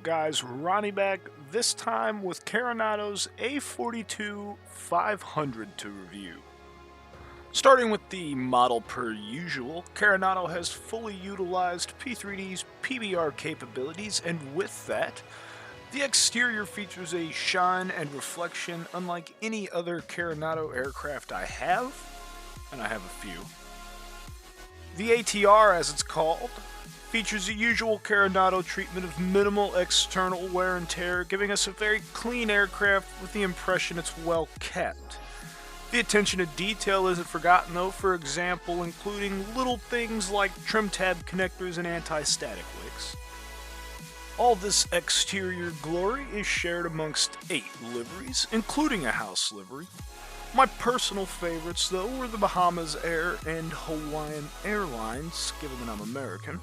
guys? Ronnie back, this time with Carenado's A42 500 to review. Starting with the model per usual, Carenado has fully utilized P3D's PBR capabilities, and with that, the exterior features a shine and reflection unlike any other Carenado aircraft I have, and I have a few. The ATR, as it's called, features the usual Carenado treatment of minimal external wear and tear, giving us a very clean aircraft with the impression it's well kept. The attention to detail isn't forgotten though, for example including little things like trim tab connectors and anti-static wicks. All this exterior glory is shared amongst 8 liveries, including a house livery. My personal favorites though were the Bahamas Air and Hawaiian Airlines, given that I'm American.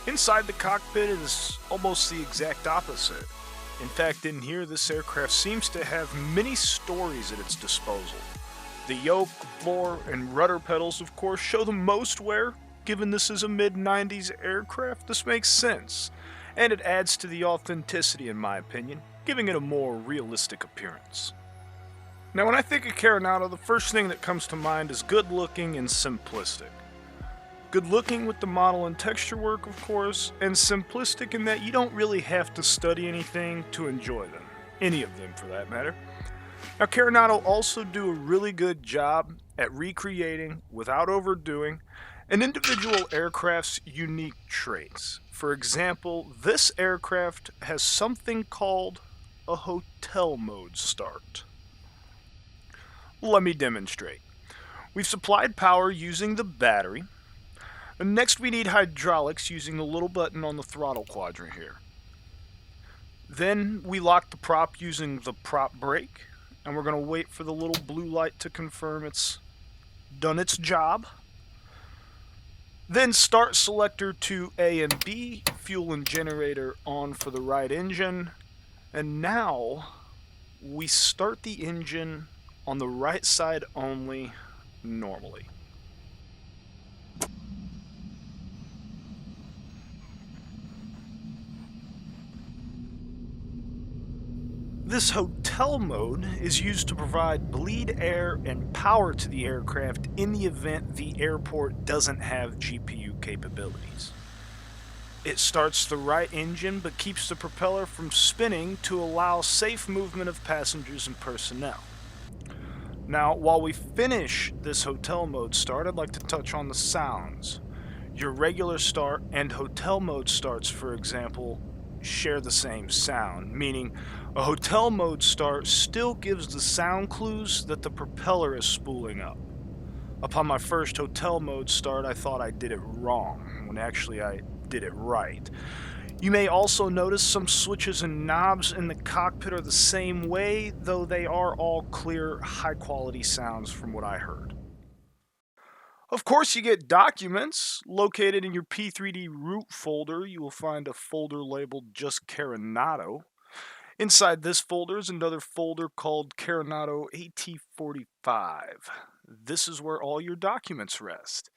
Inside the cockpit it is almost the exact opposite. In fact, in here this aircraft seems to have many stories at its disposal. The yoke, floor, and rudder pedals of course show the most wear. Given this is a mid-90s aircraft, this makes sense, and it adds to the authenticity in my opinion, giving it a more realistic appearance. Now when I think of Carenado, the first thing that comes to mind is good looking and simplistic. Good looking with the model and texture work of course, and simplistic in that you don't really have to study anything to enjoy them, any of them for that matter. Now Carenado also do a really good job at recreating, without overdoing, an individual aircraft's unique traits. For example, this aircraft has something called a hotel mode start. Let me demonstrate. We've supplied power using the battery. Next we need hydraulics using the little button on the throttle quadrant here. Then we lock the prop using the prop brake, and we're going to wait for the little blue light to confirm it's done its job. Then start selector to A and B, fuel and generator on for the right engine, and now we start the engine on the right side only normally. This hotel mode is used to provide bleed air and power to the aircraft in the event the airport doesn't have GPU capabilities. It starts the right engine but keeps the propeller from spinning to allow safe movement of passengers and personnel. Now, while we finish this hotel mode start, I'd like to touch on the sounds. Your regular start and hotel mode starts, for example, share the same sound, meaning a hotel mode start still gives the sound clues that the propeller is spooling up. Upon my first hotel mode start, I thought I did it wrong, when actually I did it right. You may also notice some switches and knobs in the cockpit are the same way, though they are all clear, high-quality sounds from what I heard. Of course, you get documents. Located in your P3D root folder, you will find a folder labeled just Carenado. Inside this folder is another folder called Carenado A42. This is where all your documents rest.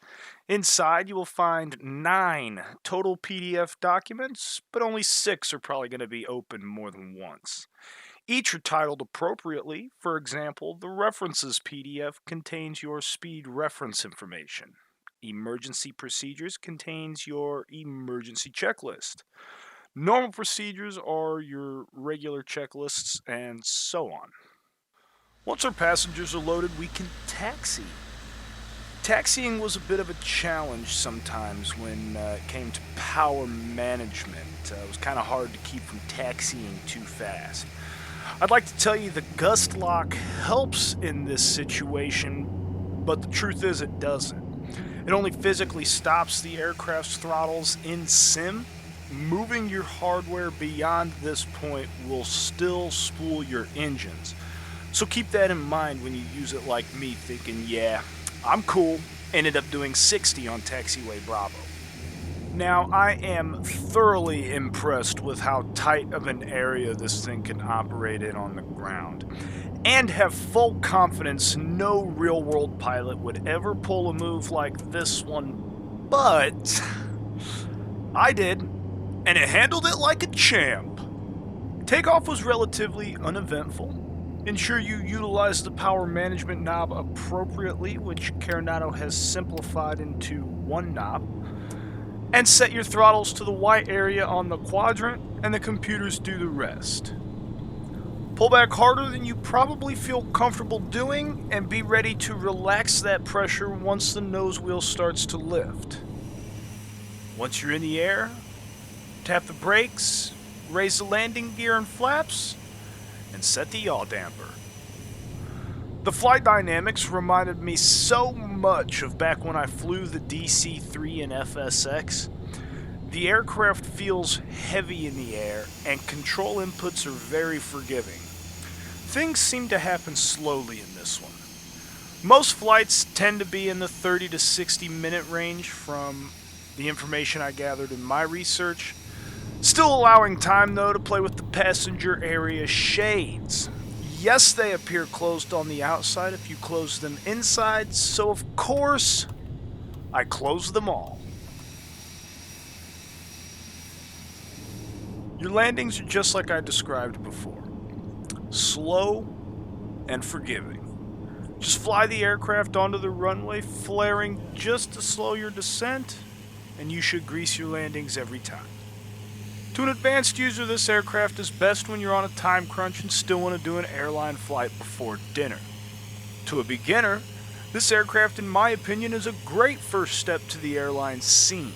Inside you will find 9 total PDF documents, but only 6 are probably going to be opened more than once. Each are titled appropriately. For example, the References PDF contains your speed reference information. Emergency Procedures contains your emergency checklist. Normal procedures are your regular checklists, and so on. Once our passengers are loaded, we can taxi. Taxiing was a bit of a challenge sometimes when it came to power management. It was kind of hard to keep from taxiing too fast. I'd like to tell you the gust lock helps in this situation, but the truth is it doesn't. It only physically stops the aircraft's throttles in sim. Moving your hardware beyond this point will still spool your engines. So keep that in mind when you use it like me, thinking, yeah, I'm cool. Ended up doing 60 on Taxiway Bravo. Now, I am thoroughly impressed with how tight of an area this thing can operate in on the ground. and have full confidence no real-world pilot would ever pull a move like this one, but I did, and it handled it like a champ. Takeoff was relatively uneventful. Ensure you utilize the power management knob appropriately, which Carenado has simplified into one knob, and set your throttles to the white area on the quadrant, and the computers do the rest. Pull back harder than you probably feel comfortable doing, and be ready to relax that pressure once the nose wheel starts to lift. Once you're in the air, tap the brakes, raise the landing gear and flaps, and set the yaw damper. The flight dynamics reminded me so much of back when I flew the DC-3 in FSX. The aircraft feels heavy in the air, and control inputs are very forgiving. Things seem to happen slowly in this one. Most flights tend to be in the 30 to 60 minute range from the information I gathered in my research. Still allowing time though to play with the passenger area shades. Yes, they appear closed on the outside if you close them inside, so of course, I closed them all. Your landings are just like I described before. Slow and forgiving. Just fly the aircraft onto the runway, flaring just to slow your descent, and you should grease your landings every time. To an advanced user, this aircraft is best when you're on a time crunch and still want to do an airline flight before dinner. To a beginner, this aircraft, in my opinion, is a great first step to the airline scene.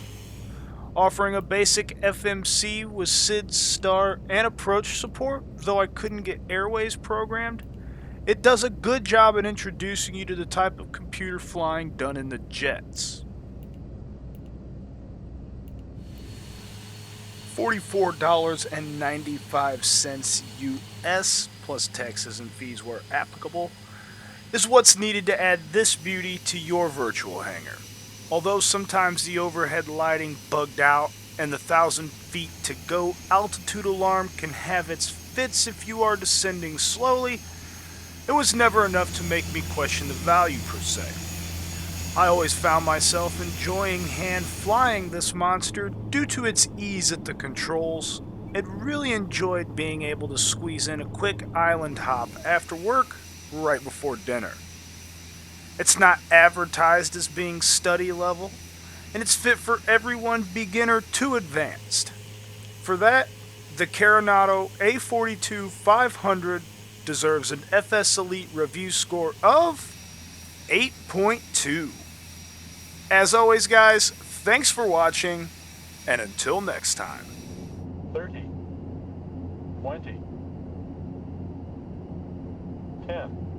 Offering a basic FMC with SID, STAR, and approach support, though I couldn't get Airways programmed, it does a good job at introducing you to the type of computer flying done in the jets. $44.95 US, plus taxes and fees where applicable, is what's needed to add this beauty to your virtual hangar. Although sometimes the overhead lighting bugged out and the 1,000 feet to go altitude alarm can have its fits if you are descending slowly, it was never enough to make me question the value per se. I always found myself enjoying hand flying this monster due to its ease at the controls, and really enjoyed being able to squeeze in a quick island hop after work right before dinner. It's not advertised as being study level, and it's fit for everyone beginner to advanced. For that, the Carenado A42 500 deserves an FSElite review score of 8.2. As always, guys, thanks for watching, and until next time. 30, 20, 10.